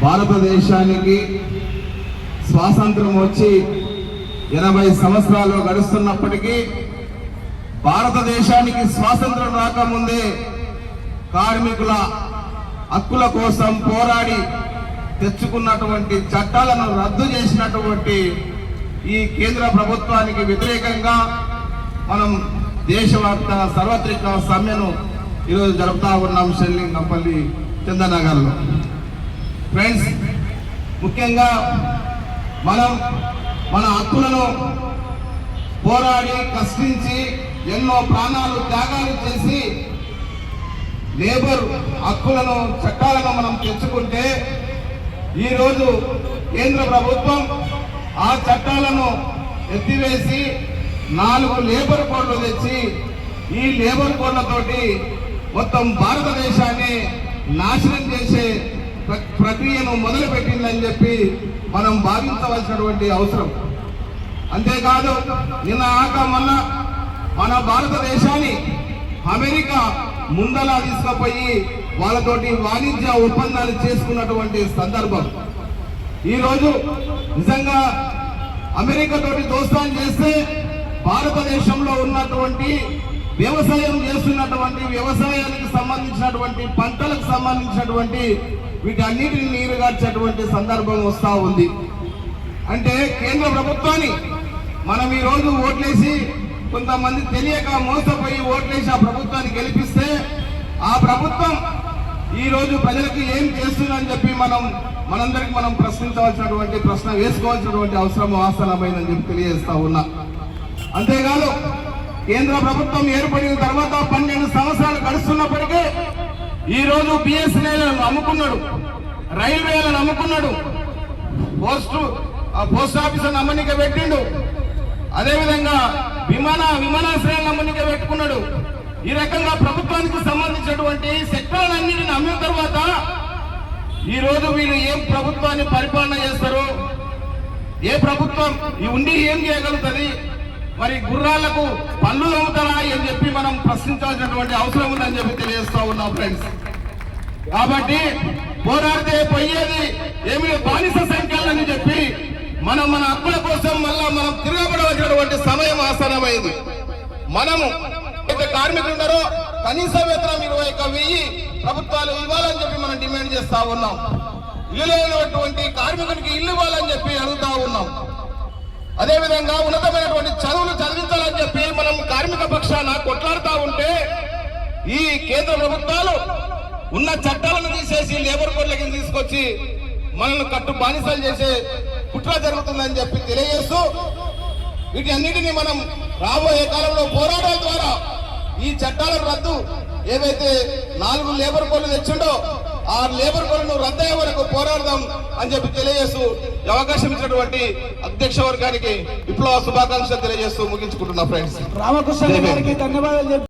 భారతదేశానికి స్వాతంత్రం వచ్చి 80 సంవత్సరాలు గడుస్తున్నప్పటికీ భారతదేశానికి స్వాతంత్రం రాకముందే కార్మికుల హక్కుల కోసం పోరాడి తెచ్చుకున్నటువంటి చట్టాలను రద్దు చేసినటువంటి ఈ కేంద్ర ప్రభుత్వానికి వ్యతిరేకంగా మనం దేశవ్యాప్త సార్వత్రిక సమ్మెను ఈరోజు జరుపుతా ఉన్నాం షెల్లింగంపల్లి చందనగర్లో. ఫ్రెండ్స్, ముఖ్యంగా మనం మన హక్కులను పోరాడి కష్టించి ఎన్నో ప్రాణాలు త్యాగాలు చేసి లేబర్ హక్కులను చట్టాలను మనం తెచ్చుకుంటే ఈరోజు కేంద్ర ప్రభుత్వం ఆ చట్టాలను ఎత్తివేసి 4 లేబర్ కోడ్లు తెచ్చి ఈ లేబర్ కోడ్లతోటి మొత్తం భారతదేశాన్ని నాశనం చేసే ప్రక్రియను మొదలుపెట్టిందని చెప్పి మనం భావించవలసినటువంటి అవసరం. అంతేకాదు, నిన్న ఆక మొన్న మన భారతదేశాన్ని అమెరికా ముందలా తీసుకుపోయి వాళ్ళతోటి వాణిజ్య ఒప్పందాలు చేసుకున్నటువంటి సందర్భం. ఈరోజు నిజంగా అమెరికా తోటి దోస్తాను చేస్తే భారతదేశంలో ఉన్నటువంటి వ్యవసాయం చేస్తున్నటువంటి వ్యవసాయానికి సంబంధించినటువంటి పంటలకు సంబంధించినటువంటి వీటన్నిటిని నీరుగార్చేటువంటి సందర్భం వస్తూ ఉంది. అంటే కేంద్ర ప్రభుత్వాన్ని మనం ఈరోజు ఓట్లేసి కొంతమంది తెలియక మోసపోయి ఓట్లేసి ఆ ప్రభుత్వాన్ని గెలిపిస్తే ఆ ప్రభుత్వం ఈరోజు ప్రజలకు ఏం చేస్తుందని చెప్పి మనందరికి మనం ప్రశ్నించవలసినటువంటి ప్రశ్న వేసుకోవాల్సినటువంటి అవసరం వాస్తవమైందని చెప్పి తెలియజేస్తా ఉన్నా. అంతేకాదు, కేంద్ర ప్రభుత్వం ఏర్పడిన తర్వాత 12 సంవత్సరాలు గడుస్తున్నప్పటికీ ఈరోజు బిఎస్ఎన్ఎల్ అమ్ముకున్నాడు, రైల్వేలను అమ్ముకున్నాడు, పోస్ట్ ఆఫీసులను అమ్మనిక పెట్టిండు, అదేవిధంగా విమానాశ్రయాలను అమ్మనిక పెట్టుకున్నాడు. ఈ రకంగా ప్రభుత్వానికి సంబంధించినటువంటి సెక్టార్లన్నింటిని అమ్మిన తర్వాత ఈరోజు వీళ్ళు ఏం ప్రభుత్వాన్ని పరిపాలన చేస్తారు? ఏ ప్రభుత్వం ఈ ఉండి ఏం చేయగలుగుతుంది? మరి గుర్రాలకు పన్నులు అమ్ముతారా అని చెప్పి మనం ప్రశ్నించాల్సినటువంటి అవసరం ఉందని చెప్పి తెలియజేస్తా ఉన్నాం ఫ్రెండ్స్. కాబట్టి పోరాడితే పోయేది ఏమి బానిస సంఖ్యలని చెప్పి మన హక్కుల కోసం మళ్ళా మనం తిరగబడవలసినటువంటి సమయం ఆసనమైంది. మనము అయితే కార్మికులు ఉన్నారో కనీస వేతనం 21,000 ప్రభుత్వాలు ఇవ్వాలని చెప్పి మనం డిమాండ్ చేస్తా ఉన్నాం. ఇల్లు లేనటువంటి కార్మికునికి ఇల్లు ఇవ్వాలని చెప్పి అడుగుతా ఉన్నాం. అదేవిధంగా ఉన్నతమైనటువంటి చదువులు చదివించాలని చెప్పి మనం కార్మిక పక్షాన కొట్లాడుతూ ఉంటే ఈ కేంద్ర ప్రభుత్వాలు ఉన్న చట్టాలను తీసేసి లేబర్ కోడ్లకి తీసుకొచ్చి మనల్ని కట్టు బానిసలు చేసే కుట్ర జరుగుతుందని చెప్పి తెలియజేస్తూ వీటన్నిటిని మనం రాబోయే కాలంలో పోరాటాల ద్వారా ఈ చట్టాల రద్దు ఏవైతే 4 లేబర్ కోడ్లు తెచ్చిండో ఆ లేబర్ కోడ్లను రద్దయ్యే వరకు పోరాడదాం అని చెప్పి తెలియజేస్తూ అవకాశం ఇచ్చినటువంటి అధ్యక్ష వర్గానికి విప్లవ శుభాకాంక్షలు తెలియజేస్తూ ముగించుకుంటున్నా ఫ్రెండ్స్. రామకృష్ణ గారికి ధన్యవాదాలు.